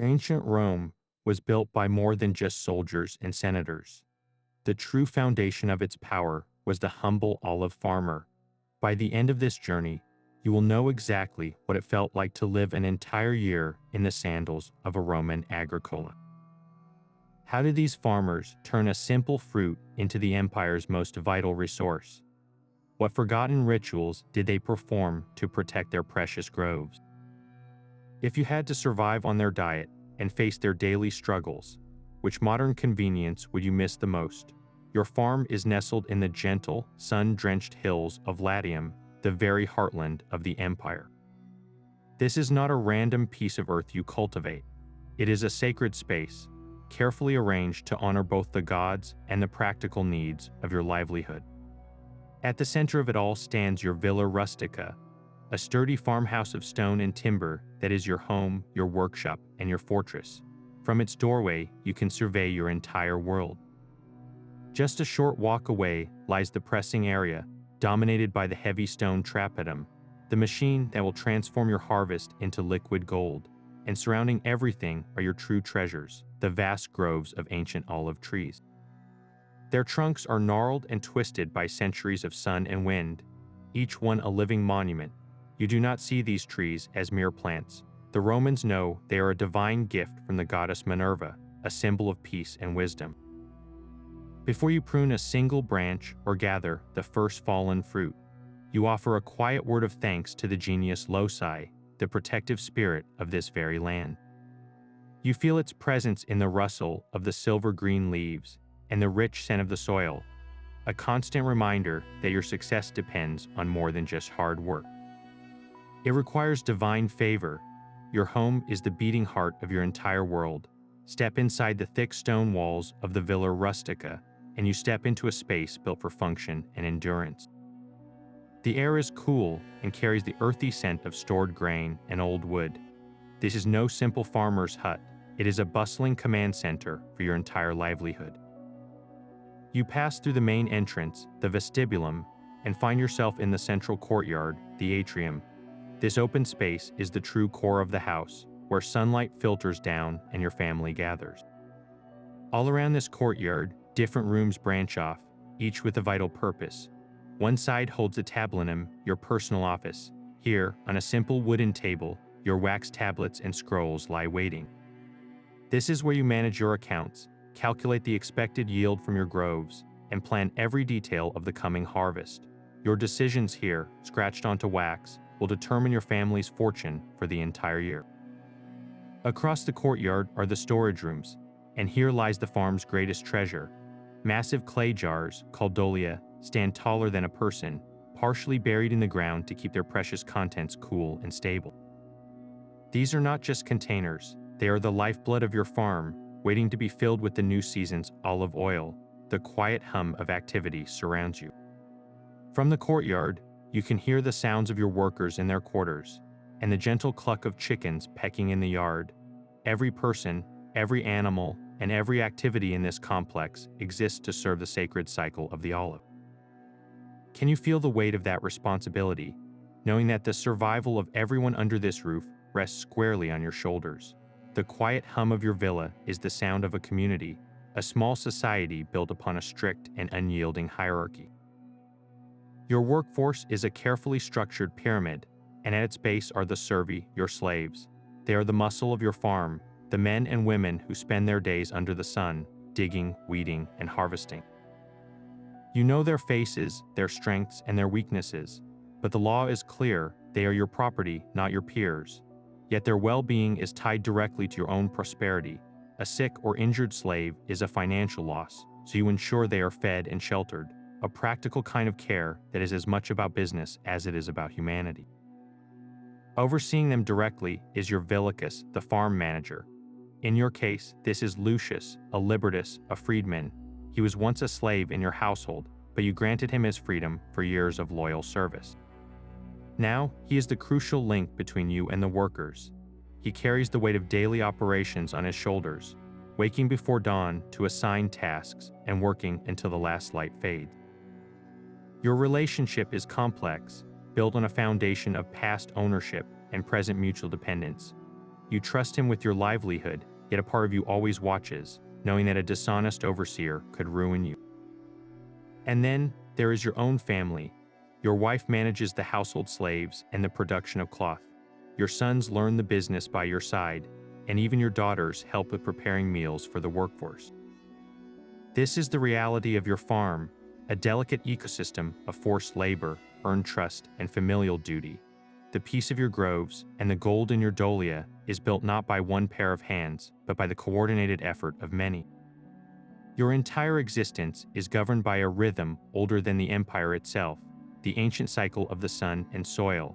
Ancient Rome was built by more than just soldiers and senators. The true foundation of its power was the humble olive farmer. By the end of this journey, you will know exactly what it felt like to live an entire year in the sandals of a Roman agricola. How did these farmers turn a simple fruit into the empire's most vital resource? What forgotten rituals did they perform to protect their precious groves? If you had to survive on their diet and face their daily struggles, which modern convenience would you miss the most? Your farm is nestled in the gentle, sun-drenched hills of Latium, the very heartland of the empire. This is not a random piece of earth you cultivate. It is a sacred space, carefully arranged to honor both the gods and the practical needs of your livelihood. At the center of it all stands your Villa Rustica, a sturdy farmhouse of stone and timber that is your home, your workshop, and your fortress. From its doorway, you can survey your entire world. Just a short walk away lies the pressing area, dominated by the heavy stone trapedum, the machine that will transform your harvest into liquid gold. And surrounding everything are your true treasures, the vast groves of ancient olive trees. Their trunks are gnarled and twisted by centuries of sun and wind, each one a living monument. You do not see these trees as mere plants. The Romans know they are a divine gift from the goddess Minerva, a symbol of peace and wisdom. Before you prune a single branch or gather the first fallen fruit, you offer a quiet word of thanks to the genius loci, the protective spirit of this very land. You feel its presence in the rustle of the silver-green leaves and the rich scent of the soil, a constant reminder that your success depends on more than just hard work. It requires divine favor. Your home is the beating heart of your entire world. Step inside the thick stone walls of the Villa Rustica, and you step into a space built for function and endurance. The air is cool and carries the earthy scent of stored grain and old wood. This is no simple farmer's hut. It is a bustling command center for your entire livelihood. You pass through the main entrance, the vestibulum, and find yourself in the central courtyard, the atrium. This open space is the true core of the house, where sunlight filters down and your family gathers. All around this courtyard, different rooms branch off, each with a vital purpose. One side holds a tablinum, your personal office. Here, on a simple wooden table, your wax tablets and scrolls lie waiting. This is where you manage your accounts, calculate the expected yield from your groves, and plan every detail of the coming harvest. Your decisions here, scratched onto wax, will determine your family's fortune for the entire year. Across the courtyard are the storage rooms, and here lies the farm's greatest treasure. Massive clay jars, called dolia, stand taller than a person, partially buried in the ground to keep their precious contents cool and stable. These are not just containers, they are the lifeblood of your farm, waiting to be filled with the new season's olive oil. The quiet hum of activity surrounds you. From the courtyard, you can hear the sounds of your workers in their quarters, and the gentle cluck of chickens pecking in the yard. Every person, every animal, and every activity in this complex exists to serve the sacred cycle of the olive. Can you feel the weight of that responsibility, knowing that the survival of everyone under this roof rests squarely on your shoulders? The quiet hum of your villa is the sound of a community, a small society built upon a strict and unyielding hierarchy. Your workforce is a carefully structured pyramid, and at its base are the servi, your slaves. They are the muscle of your farm, the men and women who spend their days under the sun, digging, weeding, and harvesting. You know their faces, their strengths, and their weaknesses, but the law is clear: they are your property, not your peers. Yet their well-being is tied directly to your own prosperity. A sick or injured slave is a financial loss, so you ensure they are fed and sheltered, a practical kind of care that is as much about business as it is about humanity. Overseeing them directly is your villicus, the farm manager. In your case, this is Lucius, a libertus, a freedman. He was once a slave in your household, but you granted him his freedom for years of loyal service. Now, he is the crucial link between you and the workers. He carries the weight of daily operations on his shoulders, waking before dawn to assign tasks and working until the last light fades. Your relationship is complex, built on a foundation of past ownership and present mutual dependence. You trust him with your livelihood, yet a part of you always watches, knowing that a dishonest overseer could ruin you. And then there is your own family. Your wife manages the household slaves and the production of cloth. Your sons learn the business by your side, and even your daughters help with preparing meals for the workforce. This is the reality of your farm, a delicate ecosystem of forced labor, earned trust, and familial duty. The peace of your groves and the gold in your dolia is built not by one pair of hands, but by the coordinated effort of many. Your entire existence is governed by a rhythm older than the empire itself, the ancient cycle of the sun and soil.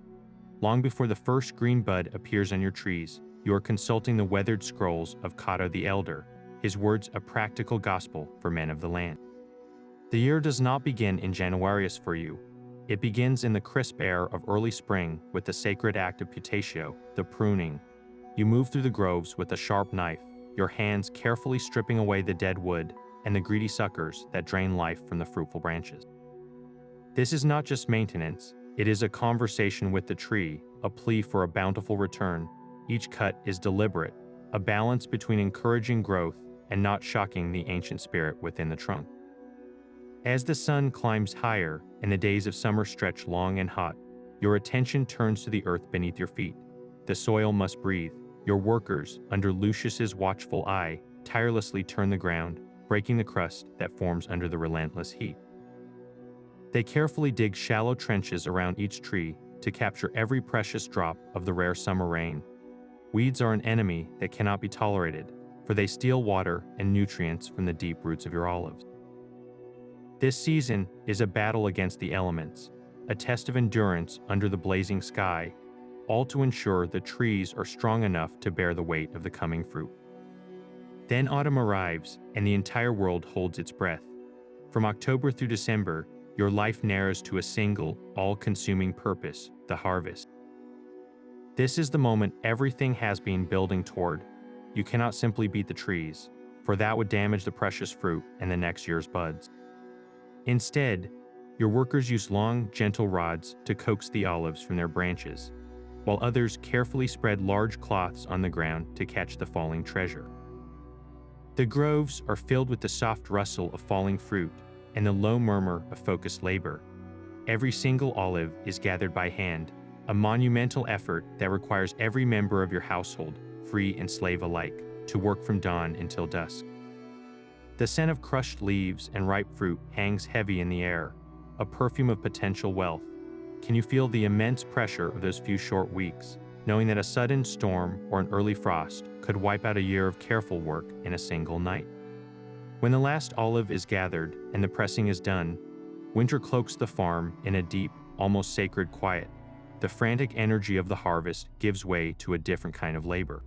Long before the first green bud appears on your trees, you are consulting the weathered scrolls of Cato the Elder, his words a practical gospel for men of the land. The year does not begin in Januarius for you. It begins in the crisp air of early spring with the sacred act of putatio, the pruning. You move through the groves with a sharp knife, your hands carefully stripping away the dead wood and the greedy suckers that drain life from the fruitful branches. This is not just maintenance, it is a conversation with the tree, a plea for a bountiful return. Each cut is deliberate, a balance between encouraging growth and not shocking the ancient spirit within the trunk. As the sun climbs higher and the days of summer stretch long and hot, your attention turns to the earth beneath your feet. The soil must breathe. Your workers, under Lucius's watchful eye, tirelessly turn the ground, breaking the crust that forms under the relentless heat. They carefully dig shallow trenches around each tree to capture every precious drop of the rare summer rain. Weeds are an enemy that cannot be tolerated, for they steal water and nutrients from the deep roots of your olives. This season is a battle against the elements, a test of endurance under the blazing sky, all to ensure the trees are strong enough to bear the weight of the coming fruit. Then autumn arrives, and the entire world holds its breath. From October through December, your life narrows to a single, all-consuming purpose, the harvest. This is the moment everything has been building toward. You cannot simply beat the trees, for that would damage the precious fruit and the next year's buds. Instead, your workers use long, gentle rods to coax the olives from their branches, while others carefully spread large cloths on the ground to catch the falling treasure. The groves are filled with the soft rustle of falling fruit and the low murmur of focused labor. Every single olive is gathered by hand, a monumental effort that requires every member of your household, free and slave alike, to work from dawn until dusk. The scent of crushed leaves and ripe fruit hangs heavy in the air, a perfume of potential wealth. Can you feel the immense pressure of those few short weeks, knowing that a sudden storm or an early frost could wipe out a year of careful work in a single night? When the last olive is gathered and the pressing is done, winter cloaks the farm in a deep, almost sacred quiet. The frantic energy of the harvest gives way to a different kind of labor.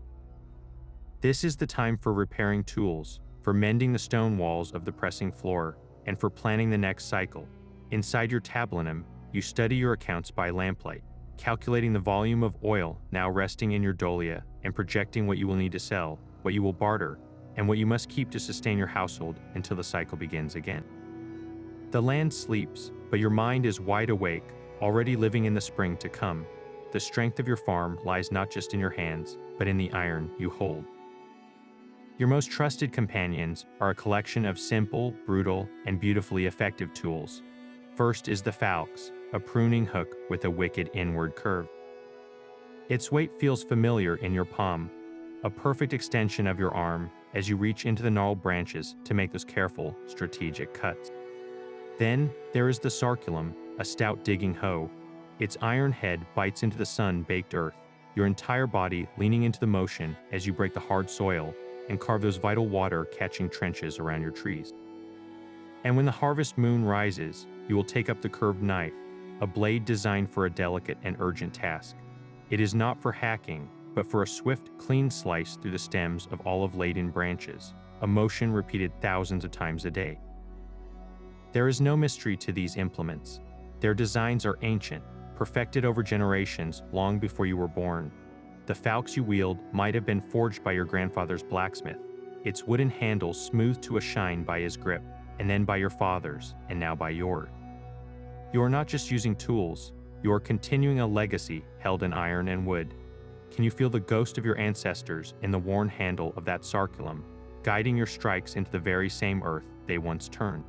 This is the time for repairing tools, for mending the stone walls of the pressing floor, and for planning the next cycle. Inside your tablinum, you study your accounts by lamplight, calculating the volume of oil now resting in your dolia and projecting what you will need to sell, what you will barter, and what you must keep to sustain your household until the cycle begins again. The land sleeps, but your mind is wide awake, already living in the spring to come. The strength of your farm lies not just in your hands, but in the iron you hold. Your most trusted companions are a collection of simple, brutal, and beautifully effective tools. First is the falx, a pruning hook with a wicked inward curve. Its weight feels familiar in your palm, a perfect extension of your arm as you reach into the gnarled branches to make those careful, strategic cuts. Then there is the sarculum, a stout digging hoe. Its iron head bites into the sun-baked earth, your entire body leaning into the motion as you break the hard soil and carve those vital water-catching trenches around your trees. And when the harvest moon rises, you will take up the curved knife, a blade designed for a delicate and urgent task. It is not for hacking, but for a swift, clean slice through the stems of olive-laden branches, a motion repeated thousands of times a day. There is no mystery to these implements. Their designs are ancient, perfected over generations long before you were born. The falx you wield might have been forged by your grandfather's blacksmith, its wooden handle smoothed to a shine by his grip, and then by your father's, and now by yours. You are not just using tools, you are continuing a legacy held in iron and wood. can you feel the ghost of your ancestors in the worn handle of that sarculum, guiding your strikes into the very same earth they once turned?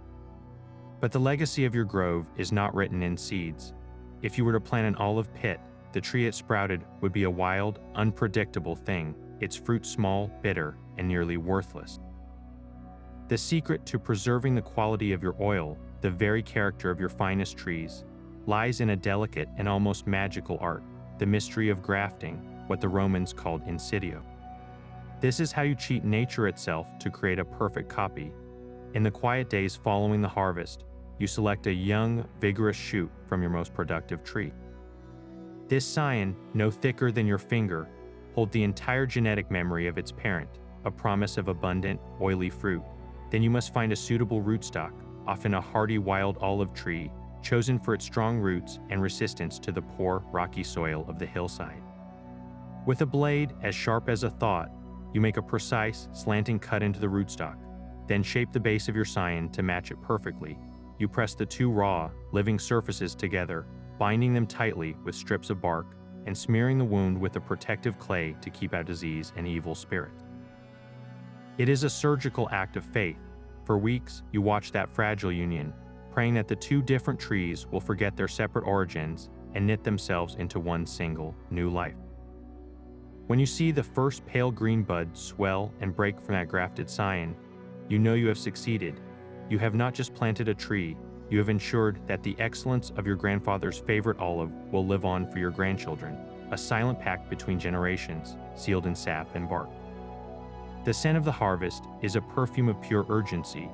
But the legacy of your grove is not written in seeds. If you were to plant an olive pit, the tree it sprouted would be a wild, unpredictable thing, its fruit small, bitter, and nearly worthless. The secret to preserving the quality of your oil, the very character of your finest trees, lies in a delicate and almost magical art, the mystery of grafting, what the Romans called insidio. This is how you cheat nature itself to create a perfect copy. In the quiet days following the harvest, you select a young, vigorous shoot from your most productive tree. This scion, no thicker than your finger, holds the entire genetic memory of its parent, a promise of abundant, oily fruit. Then you must find a suitable rootstock, often a hardy wild olive tree, chosen for its strong roots and resistance to the poor, rocky soil of the hillside. With a blade as sharp as a thought, you make a precise, slanting cut into the rootstock, then shape the base of your scion to match it perfectly. You press the two raw, living surfaces together, binding them tightly with strips of bark and smearing the wound with a protective clay to keep out disease and evil spirits. It is a surgical act of faith. For weeks, you watch that fragile union, praying that the two different trees will forget their separate origins and knit themselves into one single, new life. When you see the first pale green bud swell and break from that grafted scion, you know you have succeeded. You have not just planted a tree, you have ensured that the excellence of your grandfather's favorite olive will live on for your grandchildren, a silent pact between generations, sealed in sap and bark. The scent of the harvest is a perfume of pure urgency.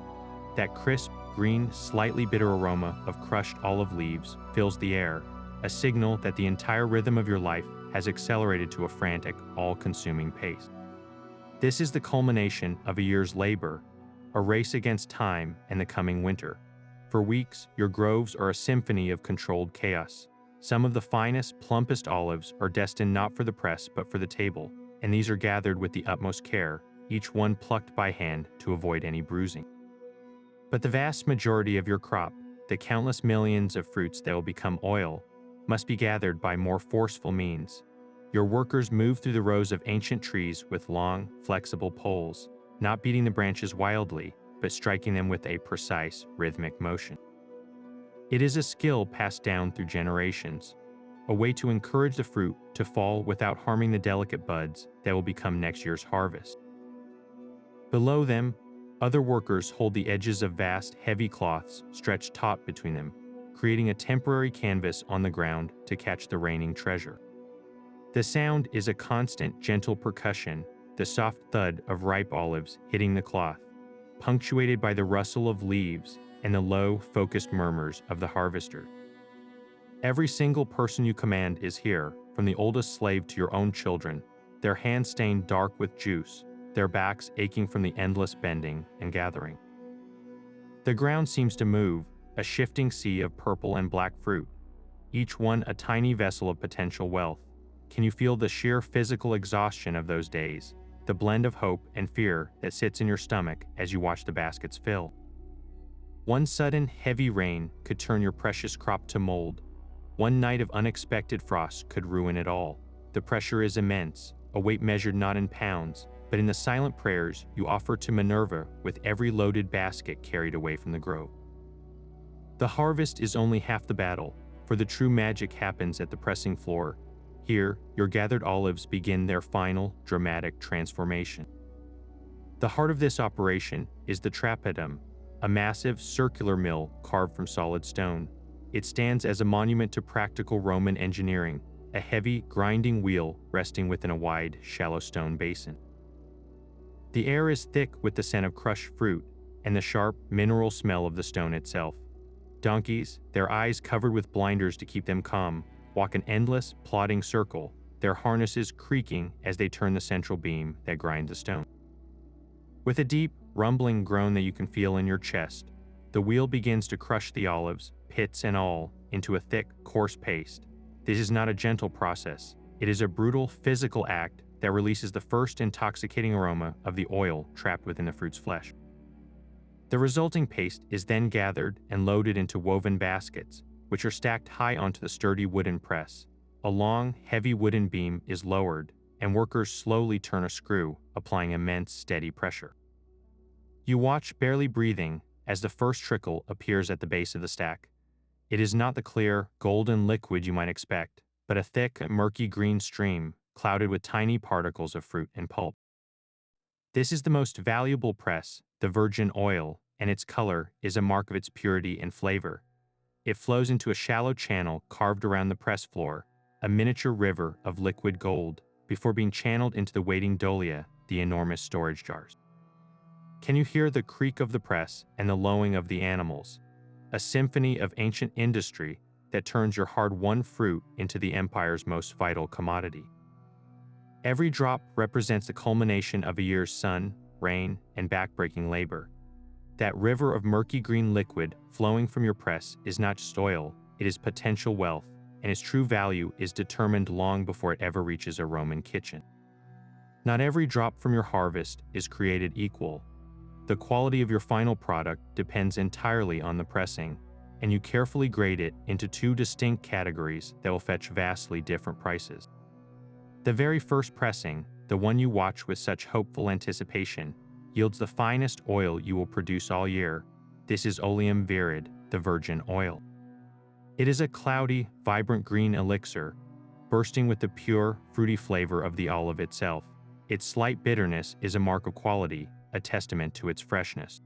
That crisp, green, slightly bitter aroma of crushed olive leaves fills the air, a signal that the entire rhythm of your life has accelerated to a frantic, all-consuming pace. This is the culmination of a year's labor, a race against time and the coming winter. For weeks, your groves are a symphony of controlled chaos. Some of the finest, plumpest olives are destined not for the press but for the table, and these are gathered with the utmost care, each one plucked by hand to avoid any bruising. But the vast majority of your crop, the countless millions of fruits that will become oil, must be gathered by more forceful means. Your workers move through the rows of ancient trees with long, flexible poles, not beating the branches wildly, but striking them with a precise, rhythmic motion. It is a skill passed down through generations, a way to encourage the fruit to fall without harming the delicate buds that will become next year's harvest. Below them, other workers hold the edges of vast, heavy cloths stretched taut between them, creating a temporary canvas on the ground to catch the raining treasure. The sound is a constant, gentle percussion, the soft thud of ripe olives hitting the cloth, punctuated by the rustle of leaves and the low, focused murmurs of the harvester. Every single person you command is here, from the oldest slave to your own children, their hands stained dark with juice, their backs aching from the endless bending and gathering. The ground seems to move, a shifting sea of purple and black fruit, each one a tiny vessel of potential wealth. Can you feel the sheer physical exhaustion of those days, the blend of hope and fear that sits in your stomach as you watch the baskets fill? One sudden, heavy rain could turn your precious crop to mold. One night of unexpected frost could ruin it all. The pressure is immense, a weight measured not in pounds, but in the silent prayers you offer to Minerva with every loaded basket carried away from the grove. The harvest is only half the battle, for the true magic happens at the pressing floor. Here, your gathered olives begin their final, dramatic transformation. The heart of this operation is the trapedum, a massive, circular mill carved from solid stone. It stands as a monument to practical Roman engineering, a heavy, grinding wheel resting within a wide, shallow stone basin. The air is thick with the scent of crushed fruit and the sharp, mineral smell of the stone itself. Donkeys, their eyes covered with blinders to keep them calm, walk an endless, plodding circle, their harnesses creaking as they turn the central beam that grinds the stone. With a deep, rumbling groan that you can feel in your chest, the wheel begins to crush the olives, pits and all, into a thick, coarse paste. This is not a gentle process. It is a brutal, physical act that releases the first intoxicating aroma of the oil trapped within the fruit's flesh. The resulting paste is then gathered and loaded into woven baskets, which are stacked high onto the sturdy wooden press. A long, heavy wooden beam is lowered, and workers slowly turn a screw, applying immense, steady pressure. You watch, barely breathing, as the first trickle appears at the base of the stack. It is not the clear, golden liquid you might expect, but a thick, murky green stream, clouded with tiny particles of fruit and pulp. This is the most valuable press, the virgin oil, and its color is a mark of its purity and flavor. It flows into a shallow channel carved around the press floor, a miniature river of liquid gold, before being channeled into the waiting dolia, the enormous storage jars. Can you hear the creak of the press and the lowing of the animals? A symphony of ancient industry that turns your hard-won fruit into the empire's most vital commodity. Every drop represents the culmination of a year's sun, rain, and backbreaking labor. That river of murky green liquid flowing from your press is not just oil, it is potential wealth, and its true value is determined long before it ever reaches a Roman kitchen. Not every drop from your harvest is created equal. The quality of your final product depends entirely on the pressing, and you carefully grade it into two distinct categories that will fetch vastly different prices. The very first pressing, the one you watch with such hopeful anticipation, yields the finest oil you will produce all year. This is oleum virid, the virgin oil. It is a cloudy, vibrant green elixir, bursting with the pure, fruity flavor of the olive itself. Its slight bitterness is a mark of quality, a testament to its freshness.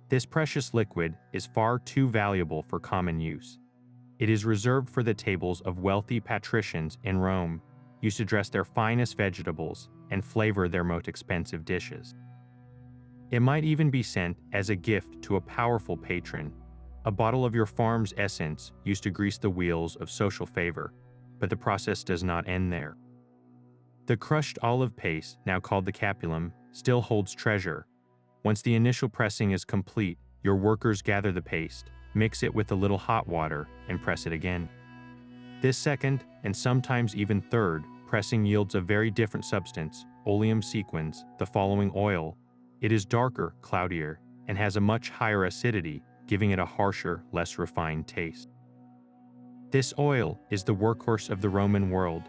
This precious liquid is far too valuable for common use. It is reserved for the tables of wealthy patricians in Rome, used to dress their finest vegetables and flavor their most expensive dishes. It might even be sent as a gift to a powerful patron, a bottle of your farm's essence used to grease the wheels of social favor, but the process does not end there. The crushed olive paste, now called the capulum, still holds treasure. Once the initial pressing is complete, your workers gather the paste, mix it with a little hot water, and press it again. This second, and sometimes even third, pressing yields a very different substance, oleum sequens, the following oil. It is darker, cloudier, and has a much higher acidity, giving it a harsher, less refined taste. This oil is the workhorse of the Roman world.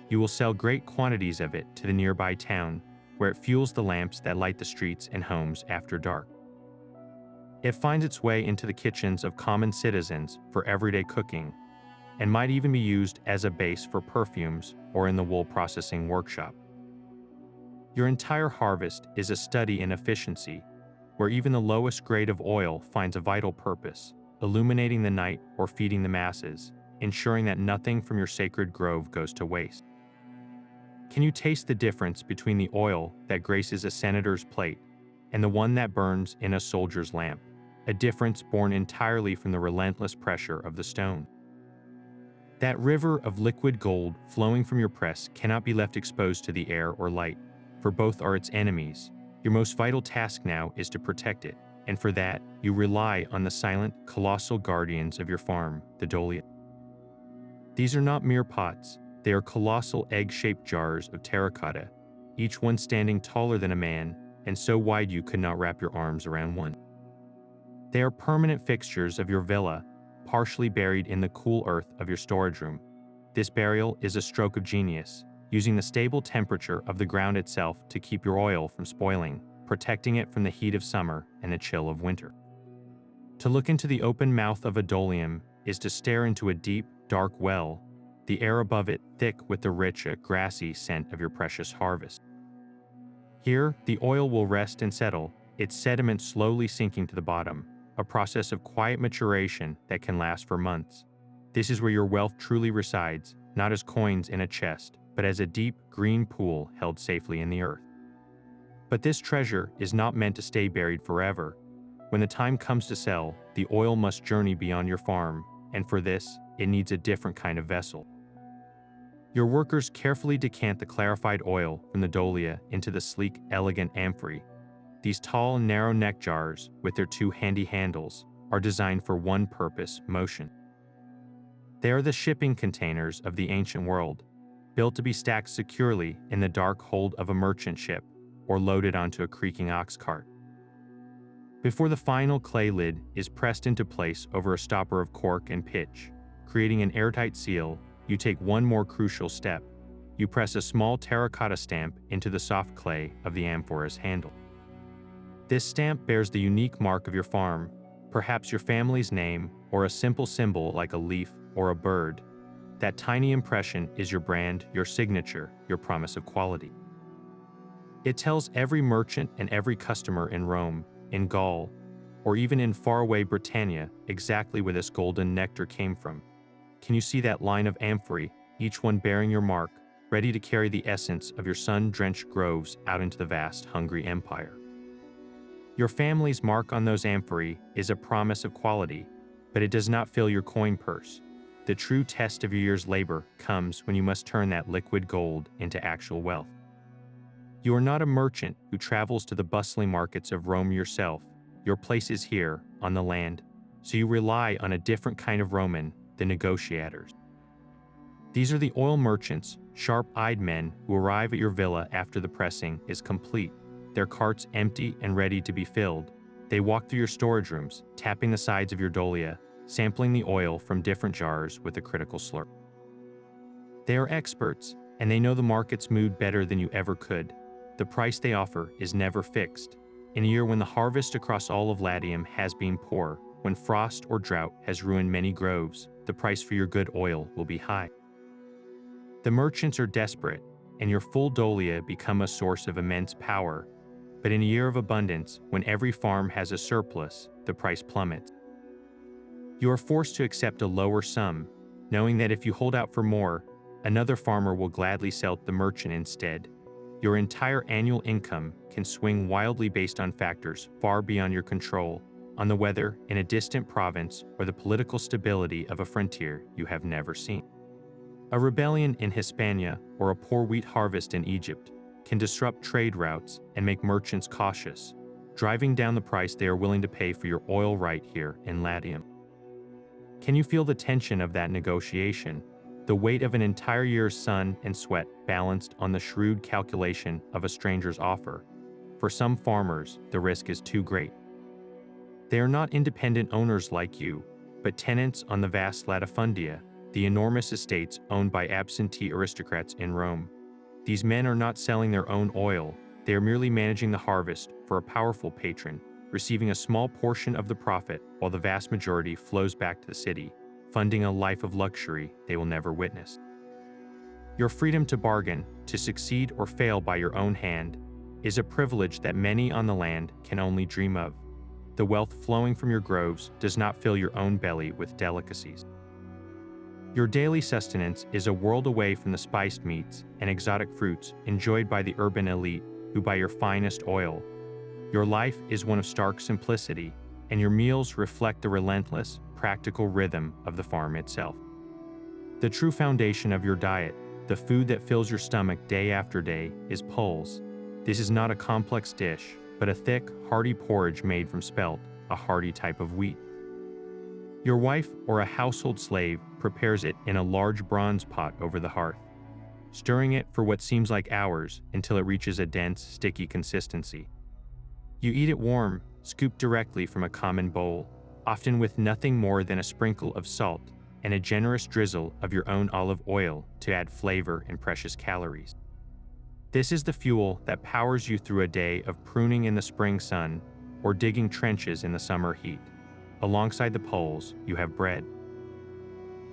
You will sell great quantities of it to the nearby town, where it fuels the lamps that light the streets and homes after dark. It finds its way into the kitchens of common citizens for everyday cooking, and might even be used as a base for perfumes or in the wool processing workshop. Your entire harvest is a study in efficiency, where even the lowest grade of oil finds a vital purpose, illuminating the night or feeding the masses, ensuring that nothing from your sacred grove goes to waste. Can you taste the difference between the oil that graces a senator's plate and the one that burns in a soldier's lamp, a difference born entirely from the relentless pressure of the stone? That river of liquid gold flowing from your press cannot be left exposed to the air or light, for both are its enemies. Your most vital task now is to protect it, and for that, you rely on the silent, colossal guardians of your farm, the dolia. These are not mere pots, they are colossal egg-shaped jars of terracotta, each one standing taller than a man, and so wide you could not wrap your arms around one. They are permanent fixtures of your villa, partially buried in the cool earth of your storage room. This burial is a stroke of genius, using the stable temperature of the ground itself to keep your oil from spoiling, protecting it from the heat of summer and the chill of winter. To look into the open mouth of a doleum is to stare into a deep, dark well, the air above it thick with the rich, grassy scent of your precious harvest. Here, the oil will rest and settle, its sediment slowly sinking to the bottom, a process of quiet maturation that can last for months. This is where your wealth truly resides, not as coins in a chest, but as a deep, green pool held safely in the earth. But this treasure is not meant to stay buried forever. When the time comes to sell, the oil must journey beyond your farm, and for this, it needs a different kind of vessel. Your workers carefully decant the clarified oil from the dolia into the sleek, elegant amphory. These tall, narrow neck jars, with their two handy handles, are designed for one purpose: motion. They are the shipping containers of the ancient world, built to be stacked securely in the dark hold of a merchant ship or loaded onto a creaking ox cart. Before the final clay lid is pressed into place over a stopper of cork and pitch, creating an airtight seal, you take one more crucial step. you press a small terracotta stamp into the soft clay of the amphora's handle. This stamp bears the unique mark of your farm, perhaps your family's name or a simple symbol like a leaf or a bird. That tiny impression is your brand, your signature, your promise of quality. It tells every merchant and every customer in Rome, in Gaul, or even in faraway Britannia exactly where this golden nectar came from. Can you see that line of amphorae, each one bearing your mark, ready to carry the essence of your sun-drenched groves out into the vast, hungry empire? Your family's mark on those amphorae is a promise of quality, but it does not fill your coin purse. The true test of your year's labor comes when you must turn that liquid gold into actual wealth. You are not a merchant who travels to the bustling markets of Rome yourself. Your place is here, on the land, so you rely on a different kind of Roman, the negotiators. These are the oil merchants, sharp-eyed men who arrive at your villa after the pressing is complete, their carts empty and ready to be filled. They walk through your storage rooms, tapping the sides of your dolia, sampling the oil from different jars with a critical slurp. They are experts, and they know the market's mood better than you ever could. The price they offer is never fixed. In a year when the harvest across all of Latium has been poor, when frost or drought has ruined many groves, the price for your good oil will be high. The merchants are desperate, and your full dolia become a source of immense power. But in a year of abundance, when every farm has a surplus, the price plummets. You are forced to accept a lower sum, knowing that if you hold out for more, another farmer will gladly sell to the merchant instead. Your entire annual income can swing wildly based on factors far beyond your control, on the weather in a distant province or the political stability of a frontier you have never seen. A rebellion in Hispania or a poor wheat harvest in Egypt can disrupt trade routes and make merchants cautious, driving down the price they are willing to pay for your oil right here in Latium. Can you feel the tension of that negotiation? The weight of an entire year's sun and sweat balanced on the shrewd calculation of a stranger's offer. For some farmers, the risk is too great. They are not independent owners like you, but tenants on the vast latifundia, the enormous estates owned by absentee aristocrats in Rome. These men are not selling their own oil, they are merely managing the harvest for a powerful patron, receiving a small portion of the profit while the vast majority flows back to the city, funding a life of luxury they will never witness. Your freedom to bargain, to succeed or fail by your own hand, is a privilege that many on the land can only dream of. The wealth flowing from your groves does not fill your own belly with delicacies. Your daily sustenance is a world away from the spiced meats and exotic fruits enjoyed by the urban elite who buy your finest oil. Your life is one of stark simplicity, and your meals reflect the relentless, practical rhythm of the farm itself. The true foundation of your diet, the food that fills your stomach day after day, is pulse. This is not a complex dish, but a thick, hearty porridge made from spelt, a hearty type of wheat. Your wife or a household slave prepares it in a large bronze pot over the hearth, stirring it for what seems like hours until it reaches a dense, sticky consistency. You eat it warm, scooped directly from a common bowl, often with nothing more than a sprinkle of salt and a generous drizzle of your own olive oil to add flavor and precious calories. This is the fuel that powers you through a day of pruning in the spring sun or digging trenches in the summer heat. Alongside the poles, you have bread.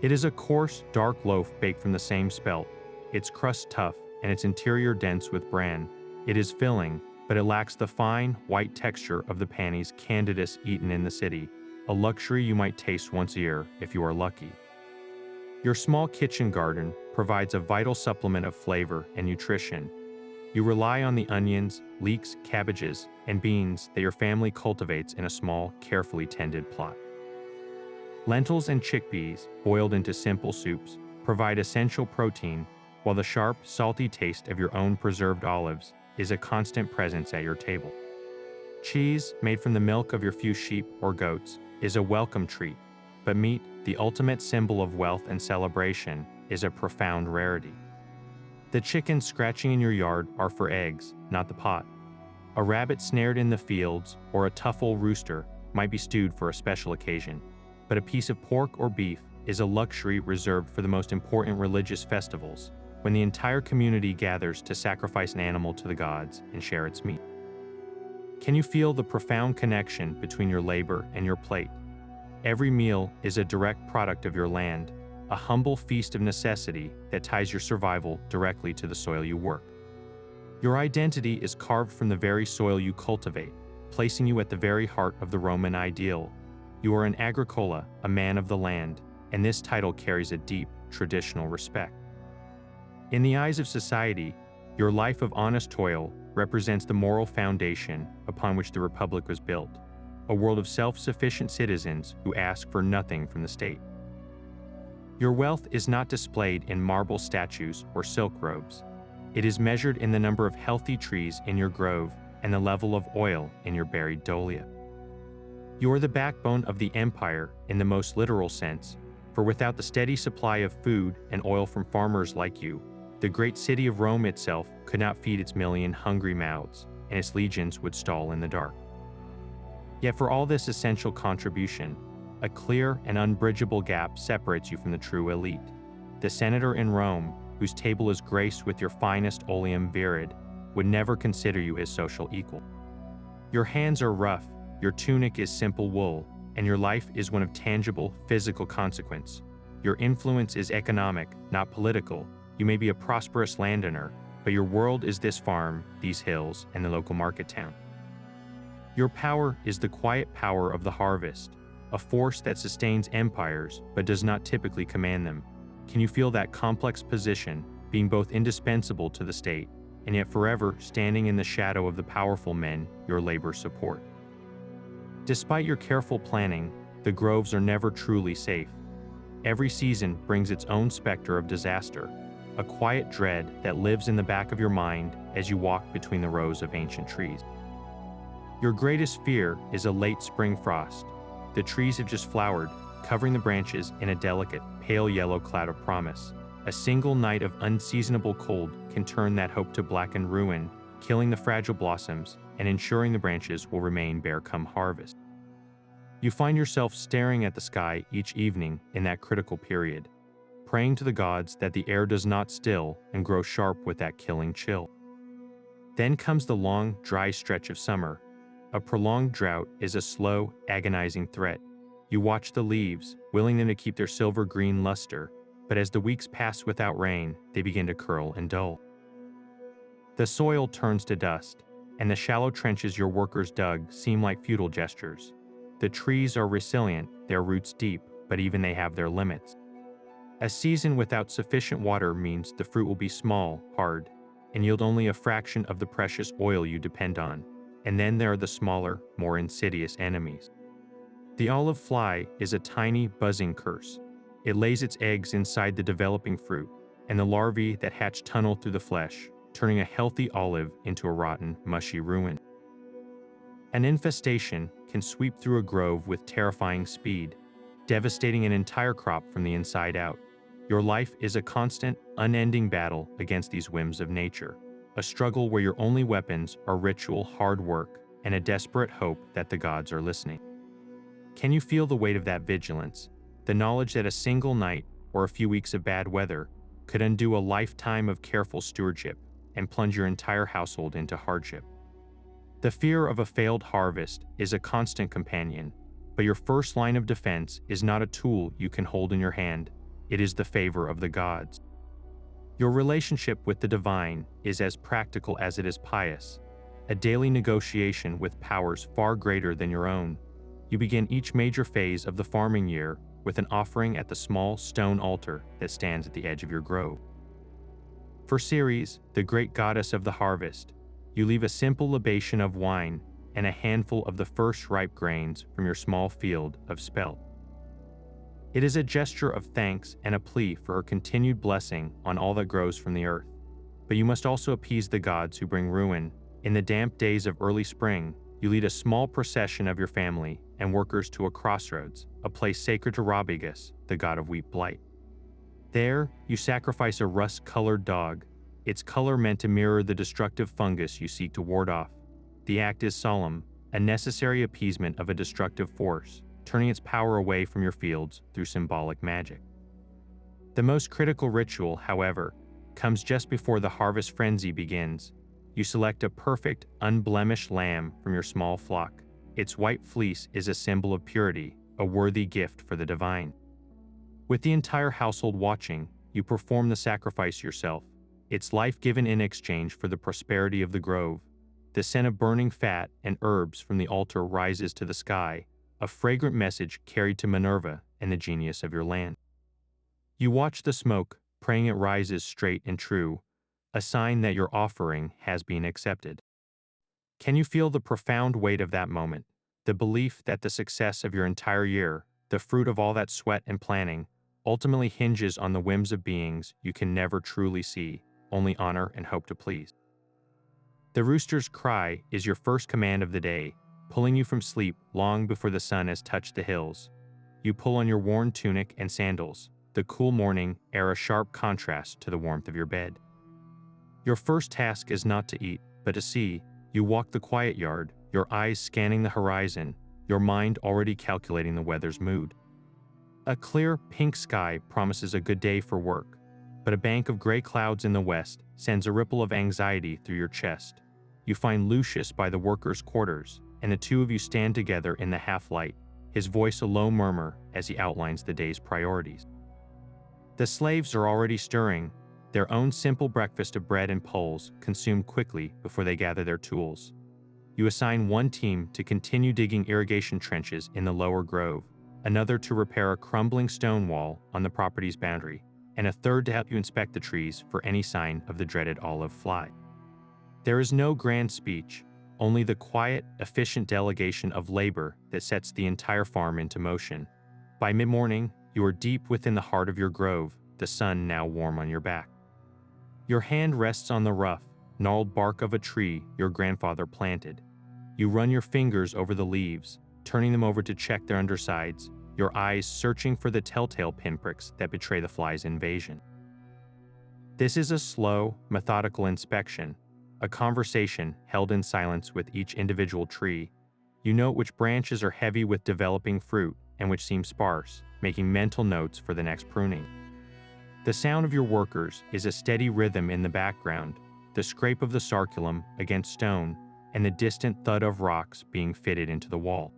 It is a coarse, dark loaf baked from the same spelt, its crust tough and its interior dense with bran. It is filling, but it lacks the fine, white texture of the pannies Candidus eaten in the city, a luxury you might taste once a year if you are lucky. Your small kitchen garden provides a vital supplement of flavor and nutrition. You rely on the onions, leeks, cabbages, and beans that your family cultivates in a small, carefully tended plot. Lentils and chickpeas, boiled into simple soups, provide essential protein, while the sharp, salty taste of your own preserved olives is a constant presence at your table. Cheese, made from the milk of your few sheep or goats, is a welcome treat, but meat, the ultimate symbol of wealth and celebration, is a profound rarity. The chickens scratching in your yard are for eggs, not the pot. A rabbit snared in the fields or a tough old rooster might be stewed for a special occasion, but a piece of pork or beef is a luxury reserved for the most important religious festivals. when the entire community gathers to sacrifice an animal to the gods and share its meat. Can you feel the profound connection between your labor and your plate? Every meal is a direct product of your land, a humble feast of necessity that ties your survival directly to the soil you work. Your identity is carved from the very soil you cultivate, placing you at the very heart of the Roman ideal. You are an agricola, a man of the land, and this title carries a deep, traditional respect. In the eyes of society, your life of honest toil represents the moral foundation upon which the Republic was built, a world of self-sufficient citizens who ask for nothing from the state. Your wealth is not displayed in marble statues or silk robes. It is measured in the number of healthy trees in your grove and the level of oil in your buried dolia. You are the backbone of the empire in the most literal sense, for without the steady supply of food and oil from farmers like you, the great city of Rome itself could not feed its million hungry mouths, and its legions would stall in the dark. Yet for all this essential contribution, a clear and unbridgeable gap separates you from the true elite. The senator in Rome, whose table is graced with your finest oleum virid, would never consider you his social equal. Your hands are rough, your tunic is simple wool, and your life is one of tangible, physical consequence. Your influence is economic, not political. You may be a prosperous landowner, but your world is this farm, these hills, and the local market town. Your power is the quiet power of the harvest, a force that sustains empires but does not typically command them. Can you feel that complex position, being both indispensable to the state and yet forever standing in the shadow of the powerful men your labor support? Despite your careful planning, the groves are never truly safe. Every season brings its own specter of disaster, a quiet dread that lives in the back of your mind as you walk between the rows of ancient trees. Your greatest fear is a late spring frost. The trees have just flowered, covering the branches in a delicate, pale yellow cloud of promise. A single night of unseasonable cold can turn that hope to blackened ruin, killing the fragile blossoms and ensuring the branches will remain bare come harvest. You find yourself staring at the sky each evening in that critical period, praying to the gods that the air does not still and grow sharp with that killing chill. Then comes the long, dry stretch of summer. A prolonged drought is a slow, agonizing threat. You watch the leaves, willing them to keep their silver-green luster, but as the weeks pass without rain, they begin to curl and dull. The soil turns to dust, and the shallow trenches your workers dug seem like futile gestures. The trees are resilient, their roots deep, but even they have their limits. A season without sufficient water means the fruit will be small, hard, and yield only a fraction of the precious oil you depend on. And then there are the smaller, more insidious enemies. The olive fly is a tiny, buzzing curse. It lays its eggs inside the developing fruit, and the larvae that hatch tunnel through the flesh, turning a healthy olive into a rotten, mushy ruin. An infestation can sweep through a grove with terrifying speed, devastating an entire crop from the inside out. Your life is a constant, unending battle against these whims of nature, a struggle where your only weapons are ritual, hard work, and a desperate hope that the gods are listening. Can you feel the weight of that vigilance, the knowledge that a single night or a few weeks of bad weather could undo a lifetime of careful stewardship and plunge your entire household into hardship? The fear of a failed harvest is a constant companion, but your first line of defense is not a tool you can hold in your hand. It is the favor of the gods. Your relationship with the divine is as practical as it is pious, a daily negotiation with powers far greater than your own. You begin each major phase of the farming year with an offering at the small stone altar that stands at the edge of your grove. For Ceres, the great goddess of the harvest, you leave a simple libation of wine and a handful of the first ripe grains from your small field of spelt. It is a gesture of thanks and a plea for her continued blessing on all that grows from the earth. But you must also appease the gods who bring ruin. In the damp days of early spring, you lead a small procession of your family and workers to a crossroads, a place sacred to Robigus, the god of wheat blight. There, you sacrifice a rust-colored dog, its color meant to mirror the destructive fungus you seek to ward off. The act is solemn, a necessary appeasement of a destructive force, turning its power away from your fields through symbolic magic. The most critical ritual, however, comes just before the harvest frenzy begins. You select a perfect, unblemished lamb from your small flock. Its white fleece is a symbol of purity, a worthy gift for the divine. With the entire household watching, you perform the sacrifice yourself, its life given in exchange for the prosperity of the grove. The scent of burning fat and herbs from the altar rises to the sky, a fragrant message carried to Minerva and the genius of your land. You watch the smoke, praying it rises straight and true, a sign that your offering has been accepted. Can you feel the profound weight of that moment, the belief that the success of your entire year, the fruit of all that sweat and planning, ultimately hinges on the whims of beings you can never truly see, only honor and hope to please? The rooster's cry is your first command of the day, pulling you from sleep long before the sun has touched the hills. You pull on your worn tunic and sandals, the cool morning air a sharp contrast to the warmth of your bed. Your first task is not to eat, but to see. You walk the quiet yard, your eyes scanning the horizon, your mind already calculating the weather's mood. A clear, pink sky promises a good day for work, but a bank of gray clouds in the west sends a ripple of anxiety through your chest. You find Lucius by the workers' quarters, and the two of you stand together in the half-light, his voice a low murmur as he outlines the day's priorities. The slaves are already stirring, their own simple breakfast of bread and poles consumed quickly before they gather their tools. You assign one team to continue digging irrigation trenches in the lower grove, another to repair a crumbling stone wall on the property's boundary, and a third to help you inspect the trees for any sign of the dreaded olive fly. There is no grand speech, only the quiet, efficient delegation of labor that sets the entire farm into motion. By mid-morning, you are deep within the heart of your grove, the sun now warm on your back. Your hand rests on the rough, gnarled bark of a tree your grandfather planted. You run your fingers over the leaves, turning them over to check their undersides, your eyes searching for the telltale pinpricks that betray the fly's invasion. This is a slow, methodical inspection, a conversation held in silence with each individual tree. You note which branches are heavy with developing fruit and which seem sparse, making mental notes for the next pruning. The sound of your workers is a steady rhythm in the background, the scrape of the sarculum against stone, and the distant thud of rocks being fitted into the wall.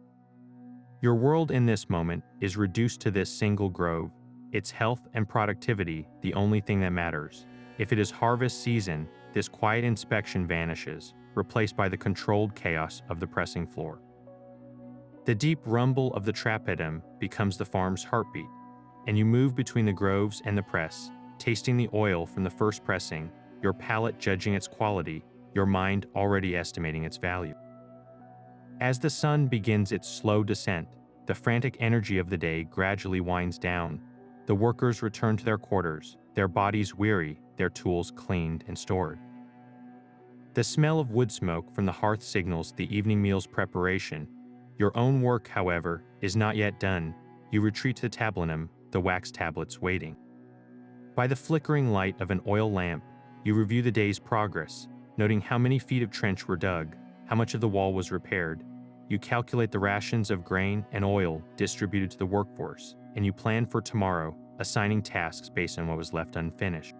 Your world in this moment is reduced to this single grove, its health and productivity the only thing that matters. If it is harvest season, this quiet inspection vanishes, replaced by the controlled chaos of the pressing floor. The deep rumble of the trapedum becomes the farm's heartbeat, and you move between the groves and the press, tasting the oil from the first pressing, your palate judging its quality, your mind already estimating its value. As the sun begins its slow descent, the frantic energy of the day gradually winds down. The workers return to their quarters, their bodies weary, their tools cleaned and stored. The smell of wood smoke from the hearth signals the evening meal's preparation. Your own work, however, is not yet done. You retreat to the tablinum, the wax tablets waiting. By the flickering light of an oil lamp, you review the day's progress, noting how many feet of trench were dug, how much of the wall was repaired. You calculate the rations of grain and oil distributed to the workforce, and you plan for tomorrow, assigning tasks based on what was left unfinished.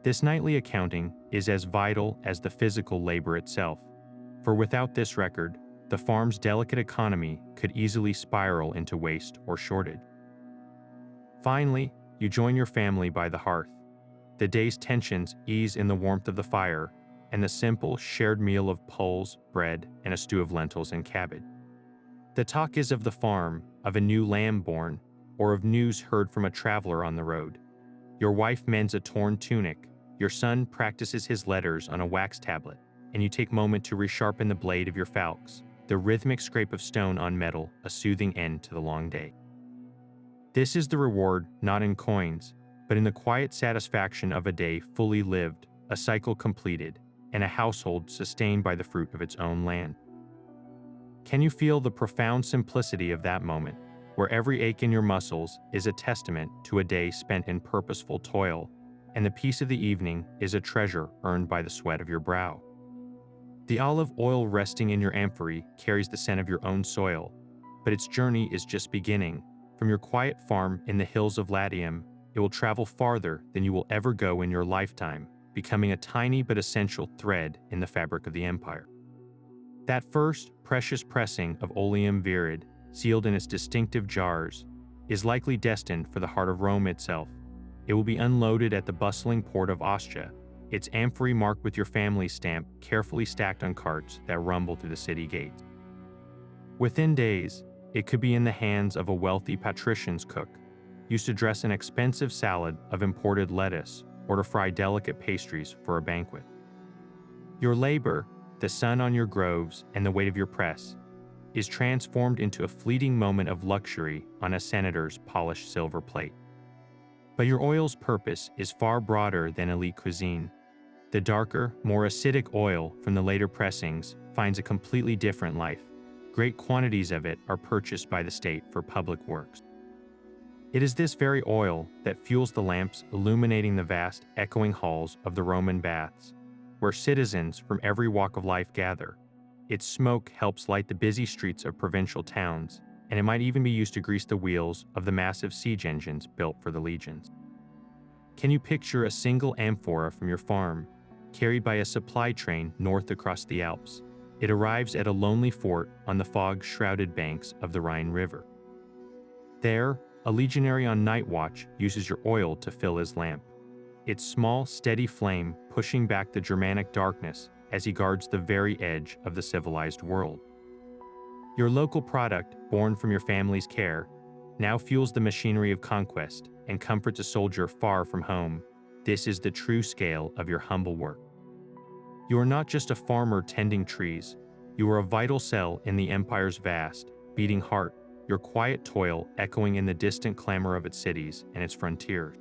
This nightly accounting is as vital as the physical labor itself, for without this record, the farm's delicate economy could easily spiral into waste or shortage. Finally, you join your family by the hearth. The day's tensions ease in the warmth of the fire and the simple, shared meal of poles, bread, and a stew of lentils and cabbage. The talk is of the farm, of a new lamb born, or of news heard from a traveler on the road. Your wife mends a torn tunic, your son practices his letters on a wax tablet, and you take a moment to resharpen the blade of your falx, the rhythmic scrape of stone on metal, a soothing end to the long day. This is the reward not in coins, but in the quiet satisfaction of a day fully lived, a cycle completed, and a household sustained by the fruit of its own land. Can you feel the profound simplicity of that moment, where every ache in your muscles is a testament to a day spent in purposeful toil, and the peace of the evening is a treasure earned by the sweat of your brow? The olive oil resting in your amphory carries the scent of your own soil, but its journey is just beginning. From your quiet farm in the hills of Latium, it will travel farther than you will ever go in your lifetime, becoming a tiny but essential thread in the fabric of the empire. That first precious pressing of oleum virid, sealed in its distinctive jars, is likely destined for the heart of Rome itself. It will be unloaded at the bustling port of Ostia, its amphory marked with your family's stamp carefully stacked on carts that rumble through the city gates. Within days, it could be in the hands of a wealthy patrician's cook, used to dress an expensive salad of imported lettuce or to fry delicate pastries for a banquet. Your labor, the sun on your groves and the weight of your press, is transformed into a fleeting moment of luxury on a senator's polished silver plate. But your oil's purpose is far broader than elite cuisine. The darker, more acidic oil from the later pressings finds a completely different life. Great quantities of it are purchased by the state for public works. It is this very oil that fuels the lamps illuminating the vast, echoing halls of the Roman baths, where citizens from every walk of life gather. Its smoke helps light the busy streets of provincial towns, and it might even be used to grease the wheels of the massive siege engines built for the legions. Can you picture a single amphora from your farm, carried by a supply train north across the Alps? It arrives at a lonely fort on the fog-shrouded banks of the Rhine River. There, a legionary on night watch uses your oil to fill his lamp, its small, steady flame pushing back the Germanic darkness as he guards the very edge of the civilized world. Your local product, born from your family's care, now fuels the machinery of conquest and comforts a soldier far from home. This is the true scale of your humble work. You are not just a farmer tending trees. You are a vital cell in the empire's vast, beating heart, your quiet toil echoing in the distant clamor of its cities and its frontiers.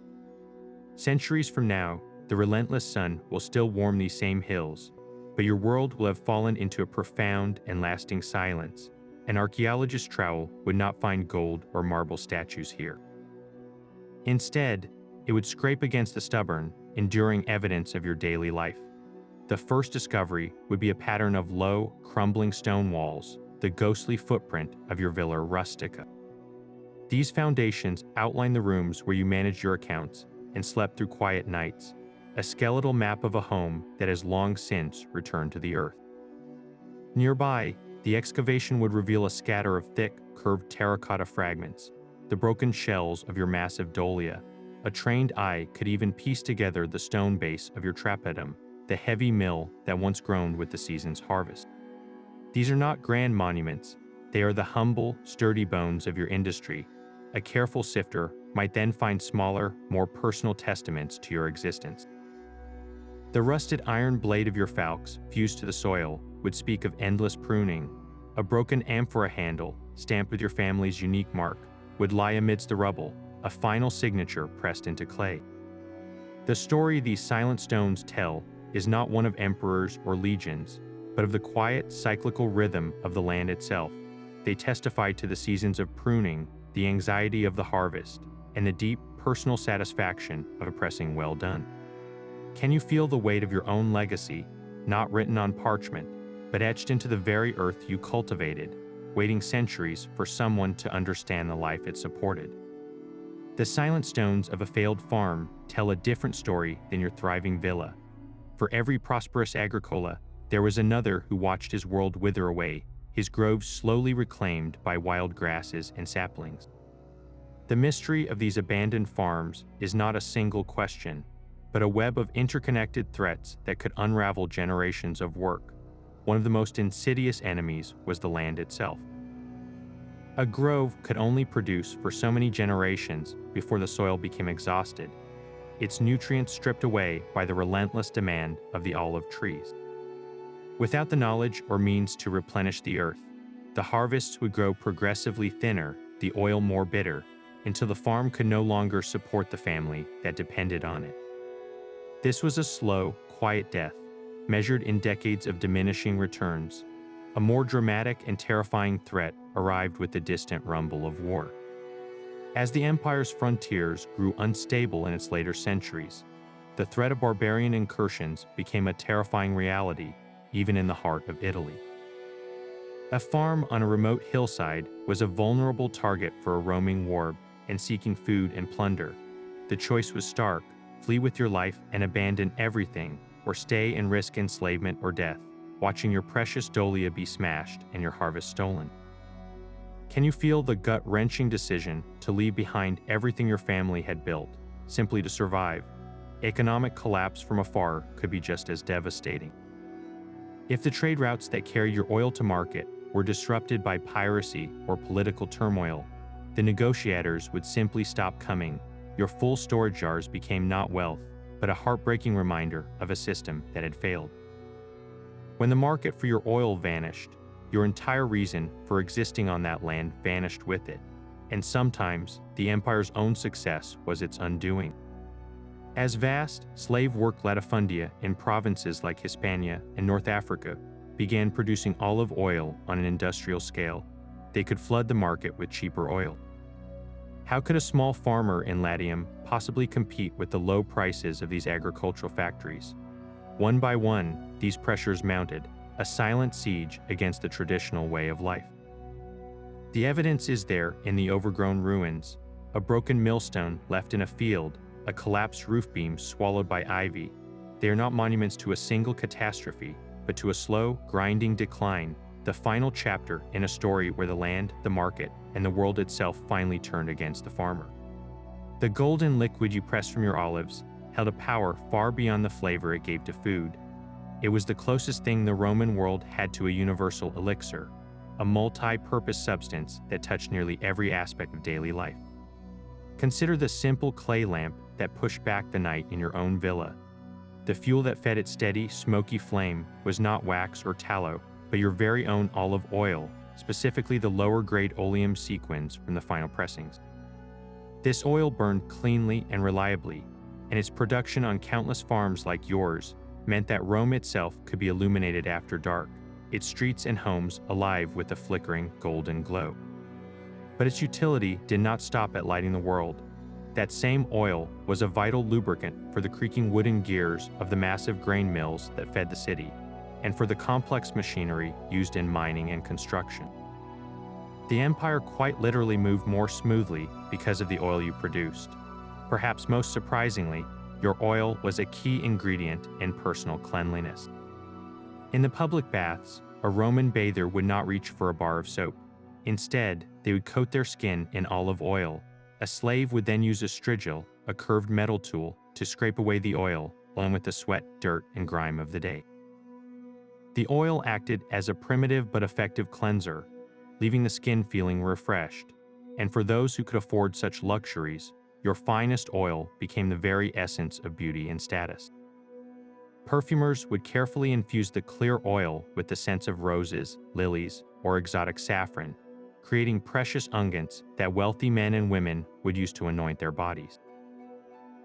Centuries from now, the relentless sun will still warm these same hills, but your world will have fallen into a profound and lasting silence. An archaeologist's trowel would not find gold or marble statues here. Instead, it would scrape against the stubborn, enduring evidence of your daily life. The first discovery would be a pattern of low, crumbling stone walls, the ghostly footprint of your villa Rustica. These foundations outline the rooms where you managed your accounts and slept through quiet nights, a skeletal map of a home that has long since returned to the earth. Nearby, the excavation would reveal a scatter of thick, curved terracotta fragments, the broken shells of your massive dolia. A trained eye could even piece together the stone base of your trapedum, the heavy mill that once groaned with the season's harvest. These are not grand monuments. They are the humble, sturdy bones of your industry. A careful sifter might then find smaller, more personal testaments to your existence. The rusted iron blade of your falx, fused to the soil, would speak of endless pruning. A broken amphora handle, stamped with your family's unique mark, would lie amidst the rubble, a final signature pressed into clay. The story these silent stones tell is not one of emperors or legions, but of the quiet, cyclical rhythm of the land itself. They testify to the seasons of pruning, the anxiety of the harvest, and the deep, personal satisfaction of a pressing well done. Can you feel the weight of your own legacy, not written on parchment, but etched into the very earth you cultivated, waiting centuries for someone to understand the life it supported? The silent stones of a failed farm tell a different story than your thriving villa. For every prosperous agricola, there was another who watched his world wither away, his groves slowly reclaimed by wild grasses and saplings. The mystery of these abandoned farms is not a single question, but a web of interconnected threats that could unravel generations of work. One of the most insidious enemies was the land itself. A grove could only produce for so many generations before the soil became exhausted, its nutrients stripped away by the relentless demand of the olive trees. Without the knowledge or means to replenish the earth, the harvests would grow progressively thinner, the oil more bitter, until the farm could no longer support the family that depended on it. This was a slow, quiet death, measured in decades of diminishing returns. A more dramatic and terrifying threat arrived with the distant rumble of war. As the empire's frontiers grew unstable in its later centuries, the threat of barbarian incursions became a terrifying reality, even in the heart of Italy. A farm on a remote hillside was a vulnerable target for a roaming war and seeking food and plunder. The choice was stark: flee with your life and abandon everything, or stay and risk enslavement or death, watching your precious dolia be smashed and your harvest stolen. Can you feel the gut-wrenching decision to leave behind everything your family had built, simply to survive? Economic collapse from afar could be just as devastating. If the trade routes that carried your oil to market were disrupted by piracy or political turmoil, the negotiators would simply stop coming. Your full storage jars became not wealth, but a heartbreaking reminder of a system that had failed. When the market for your oil vanished, your entire reason for existing on that land vanished with it, and sometimes the empire's own success was its undoing. As vast slave work latifundia in provinces like Hispania and North Africa began producing olive oil on an industrial scale, they could flood the market with cheaper oil. How could a small farmer in Latium possibly compete with the low prices of these agricultural factories? One by one, these pressures mounted, a silent siege against the traditional way of life. The evidence is there in the overgrown ruins: a broken millstone left in a field, a collapsed roof beam swallowed by ivy. They are not monuments to a single catastrophe, but to a slow, grinding decline, the final chapter in a story where the land, the market, and the world itself finally turned against the farmer. The golden liquid you pressed from your olives held a power far beyond the flavor it gave to food. It was the closest thing the Roman world had to a universal elixir, a multi-purpose substance that touched nearly every aspect of daily life. Consider the simple clay lamp that pushed back the night in your own villa. The fuel that fed its steady, smoky flame was not wax or tallow, but your very own olive oil, specifically the lower-grade oleum sequins from the final pressings. This oil burned cleanly and reliably, and its production on countless farms like yours meant that Rome itself could be illuminated after dark, its streets and homes alive with a flickering golden glow. But its utility did not stop at lighting the world. That same oil was a vital lubricant for the creaking wooden gears of the massive grain mills that fed the city, and for the complex machinery used in mining and construction. The empire quite literally moved more smoothly because of the oil you produced. Perhaps most surprisingly, your oil was a key ingredient in personal cleanliness. In the public baths, a Roman bather would not reach for a bar of soap. Instead, they would coat their skin in olive oil. A slave would then use a strigil, a curved metal tool, to scrape away the oil, along with the sweat, dirt, and grime of the day. The oil acted as a primitive but effective cleanser, leaving the skin feeling refreshed. And for those who could afford such luxuries, your finest oil became the very essence of beauty and status. Perfumers would carefully infuse the clear oil with the scents of roses, lilies, or exotic saffron, creating precious unguents that wealthy men and women would use to anoint their bodies.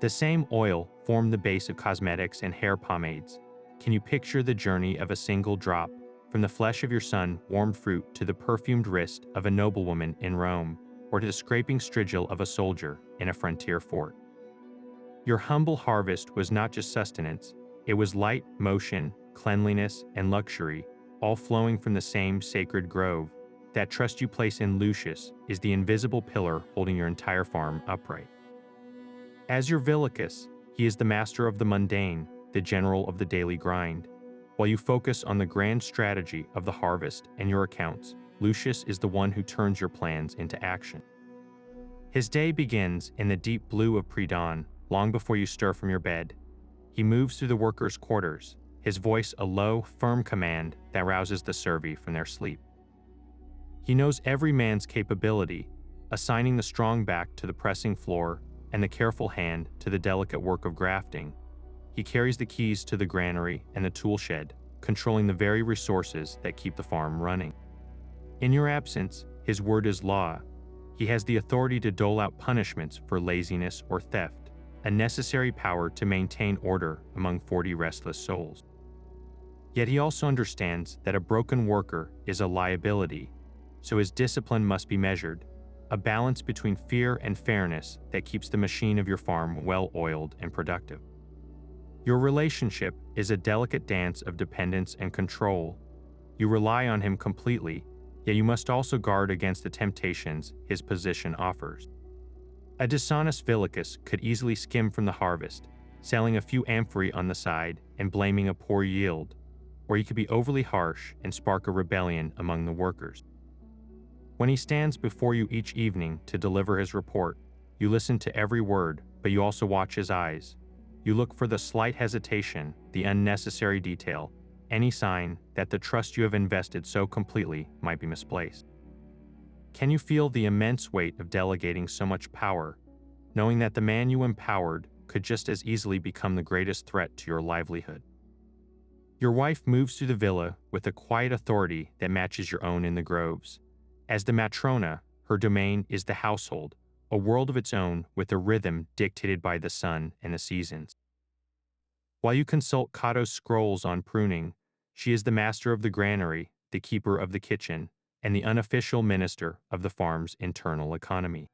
The same oil formed the base of cosmetics and hair pomades. Can you picture the journey of a single drop, from the flesh of your son warmed fruit to the perfumed wrist of a noblewoman in Rome, or to the scraping strigil of a soldier in a frontier fort? Your humble harvest was not just sustenance, it was light, motion, cleanliness, and luxury, all flowing from the same sacred grove. That trust you place in Lucius is the invisible pillar holding your entire farm upright. As your Villicus, he is the master of the mundane, the general of the daily grind. While you focus on the grand strategy of the harvest and your accounts, Lucius is the one who turns your plans into action. His day begins in the deep blue of pre-dawn, long before you stir from your bed. He moves through the workers' quarters, his voice a low, firm command that rouses the servi from their sleep. He knows every man's capability, assigning the strong back to the pressing floor and the careful hand to the delicate work of grafting. He carries the keys to the granary and the tool shed, controlling the very resources that keep the farm running. In your absence, his word is law. He has the authority to dole out punishments for laziness or theft, a necessary power to maintain order among 40 restless souls. Yet he also understands that a broken worker is a liability, so his discipline must be measured, a balance between fear and fairness that keeps the machine of your farm well-oiled and productive. Your relationship is a delicate dance of dependence and control. You rely on him completely, yet you must also guard against the temptations his position offers. A dishonest villicus could easily skim from the harvest, selling a few amphorae on the side and blaming a poor yield, or he could be overly harsh and spark a rebellion among the workers. When he stands before you each evening to deliver his report, you listen to every word, but you also watch his eyes. You look for the slight hesitation, the unnecessary detail, any sign that the trust you have invested so completely might be misplaced. Can you feel the immense weight of delegating so much power, knowing that the man you empowered could just as easily become the greatest threat to your livelihood? Your wife moves through the villa with a quiet authority that matches your own in the groves. As the matrona, her domain is the household, a world of its own with a rhythm dictated by the sun and the seasons. While you consult Cato's scrolls on pruning, she is the master of the granary, the keeper of the kitchen, and the unofficial minister of the farm's internal economy.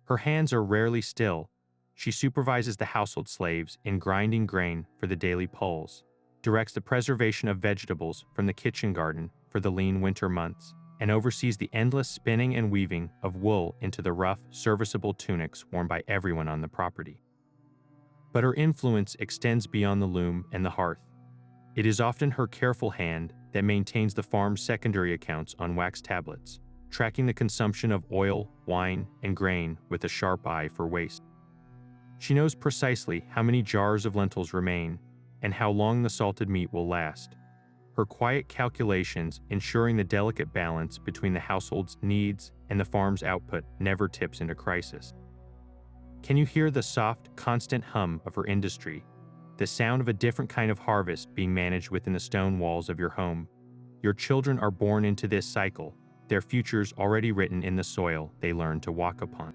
Her hands are rarely still. She supervises the household slaves in grinding grain for the daily pulls, directs the preservation of vegetables from the kitchen garden for the lean winter months, and oversees the endless spinning and weaving of wool into the rough, serviceable tunics worn by everyone on the property. But her influence extends beyond the loom and the hearth. It is often her careful hand that maintains the farm's secondary accounts on wax tablets, tracking the consumption of oil, wine, and grain with a sharp eye for waste. She knows precisely how many jars of lentils remain and how long the salted meat will last. Her quiet calculations ensuring the delicate balance between the household's needs and the farm's output never tips into crisis. Can you hear the soft, constant hum of her industry, the sound of a different kind of harvest being managed within the stone walls of your home? Your children are born into this cycle, their futures already written in the soil they learn to walk upon.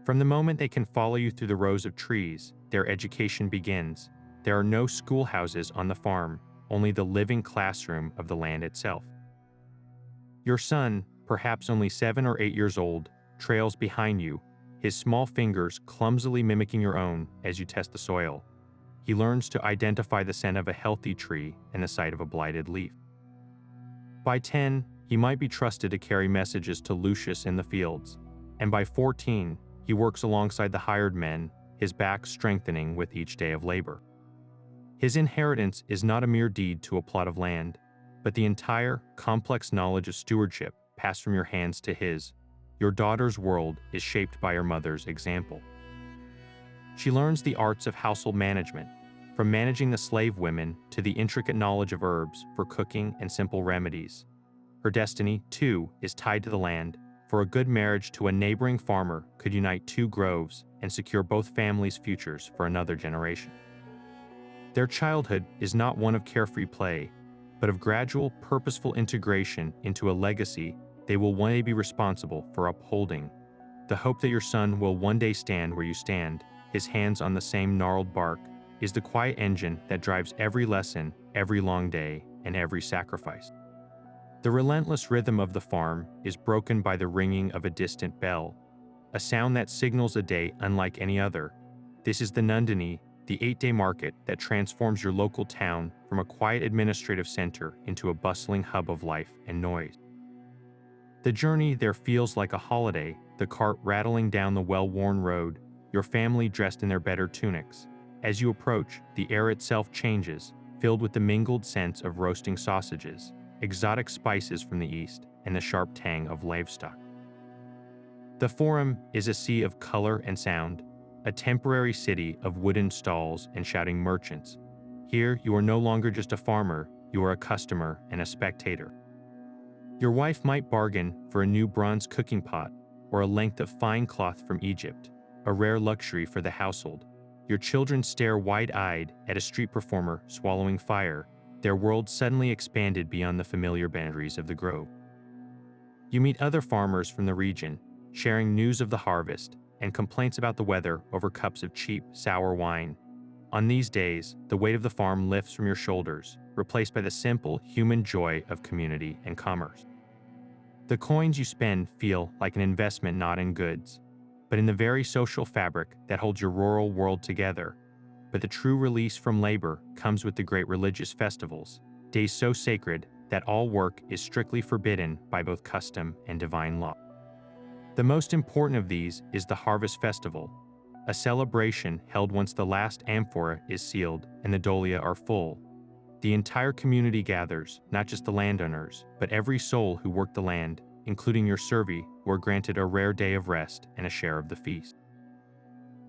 From the moment they can follow you through the rows of trees, their education begins. There are no schoolhouses on the farm, only the living classroom of the land itself. Your son, perhaps only 7 or 8 years old, trails behind you, his small fingers clumsily mimicking your own as you test the soil. He learns to identify the scent of a healthy tree and the sight of a blighted leaf. By 10, he might be trusted to carry messages to Lucius in the fields, and by 14, he works alongside the hired men, his back strengthening with each day of labor. His inheritance is not a mere deed to a plot of land, but the entire, complex knowledge of stewardship passed from your hands to his. Your daughter's world is shaped by her mother's example. She learns the arts of household management, from managing the slave women to the intricate knowledge of herbs for cooking and simple remedies. Her destiny, too, is tied to the land, for a good marriage to a neighboring farmer could unite 2 groves and secure both families' futures for another generation. Their childhood is not one of carefree play, but of gradual, purposeful integration into a legacy they will one day be responsible for upholding. The hope that your son will one day stand where you stand, his hands on the same gnarled bark, is the quiet engine that drives every lesson, every long day, and every sacrifice. The relentless rhythm of the farm is broken by the ringing of a distant bell, a sound that signals a day unlike any other. This is the Nundini, the 8-day market that transforms your local town from a quiet administrative center into a bustling hub of life and noise. The journey there feels like a holiday, the cart rattling down the well-worn road, your family dressed in their better tunics. As you approach, the air itself changes, filled with the mingled scents of roasting sausages, exotic spices from the east, and the sharp tang of livestock. The Forum is a sea of color and sound, a temporary city of wooden stalls and shouting merchants. Here, you are no longer just a farmer, you are a customer and a spectator. Your wife might bargain for a new bronze cooking pot or a length of fine cloth from Egypt, a rare luxury for the household. Your children stare wide-eyed at a street performer swallowing fire, their world suddenly expanded beyond the familiar boundaries of the grove. You meet other farmers from the region, sharing news of the harvest and complaints about the weather over cups of cheap, sour wine. On these days, the weight of the farm lifts from your shoulders, replaced by the simple human joy of community and commerce. The coins you spend feel like an investment not in goods, but in the very social fabric that holds your rural world together. But the true release from labor comes with the great religious festivals, days so sacred that all work is strictly forbidden by both custom and divine law. The most important of these is the Harvest Festival, a celebration held once the last amphora is sealed and the dolia are full. The entire community gathers, not just the landowners, but every soul who worked the land, including your servi, who are granted a rare day of rest and a share of the feast.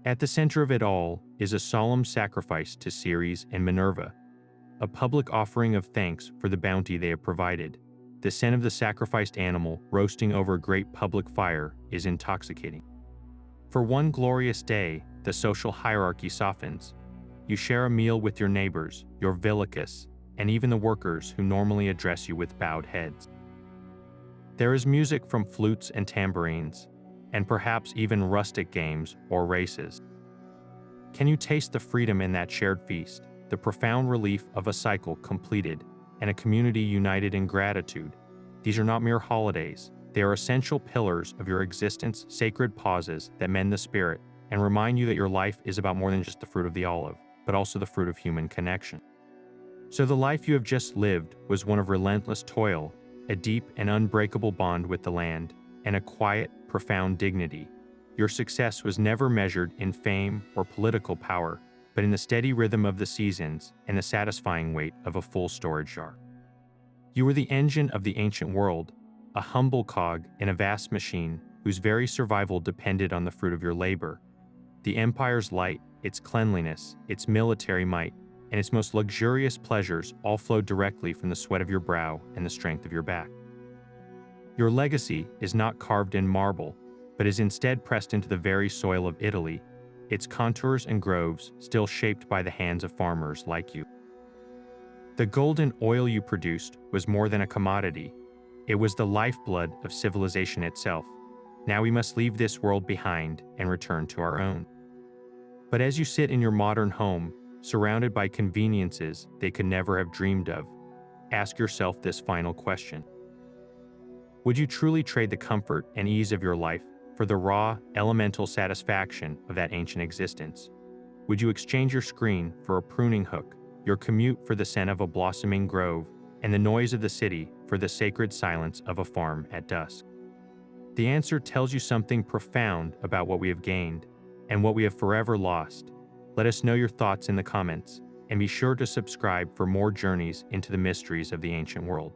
At the center of it all is a solemn sacrifice to Ceres and Minerva, a public offering of thanks for the bounty they have provided. The scent of the sacrificed animal roasting over a great public fire is intoxicating. For one glorious day, the social hierarchy softens. You share a meal with your neighbors, your villicus, and even the workers who normally address you with bowed heads. There is music from flutes and tambourines, and perhaps even rustic games or races. Can you taste the freedom in that shared feast, the profound relief of a cycle completed, and a community united in gratitude? These are not mere holidays. They are essential pillars of your existence, sacred pauses that mend the spirit and remind you that your life is about more than just the fruit of the olive, but also the fruit of human connection. So the life you have just lived was one of relentless toil, a deep and unbreakable bond with the land, and a quiet, profound dignity. Your success was never measured in fame or political power, but in the steady rhythm of the seasons and the satisfying weight of a full storage jar. You were the engine of the ancient world, a humble cog in a vast machine whose very survival depended on the fruit of your labor. The empire's light, its cleanliness, its military might, and its most luxurious pleasures all flowed directly from the sweat of your brow and the strength of your back. Your legacy is not carved in marble, but is instead pressed into the very soil of Italy, its contours and groves still shaped by the hands of farmers like you. The golden oil you produced was more than a commodity. It was the lifeblood of civilization itself. Now we must leave this world behind and return to our own. But as you sit in your modern home, surrounded by conveniences they could never have dreamed of, ask yourself this final question. Would you truly trade the comfort and ease of your life for the raw, elemental satisfaction of that ancient existence? Would you exchange your screen for a pruning hook, your commute for the scent of a blossoming grove, and the noise of the city for the sacred silence of a farm at dusk? The answer tells you something profound about what we have gained and what we have forever lost. Let us know your thoughts in the comments, and be sure to subscribe for more journeys into the mysteries of the ancient world.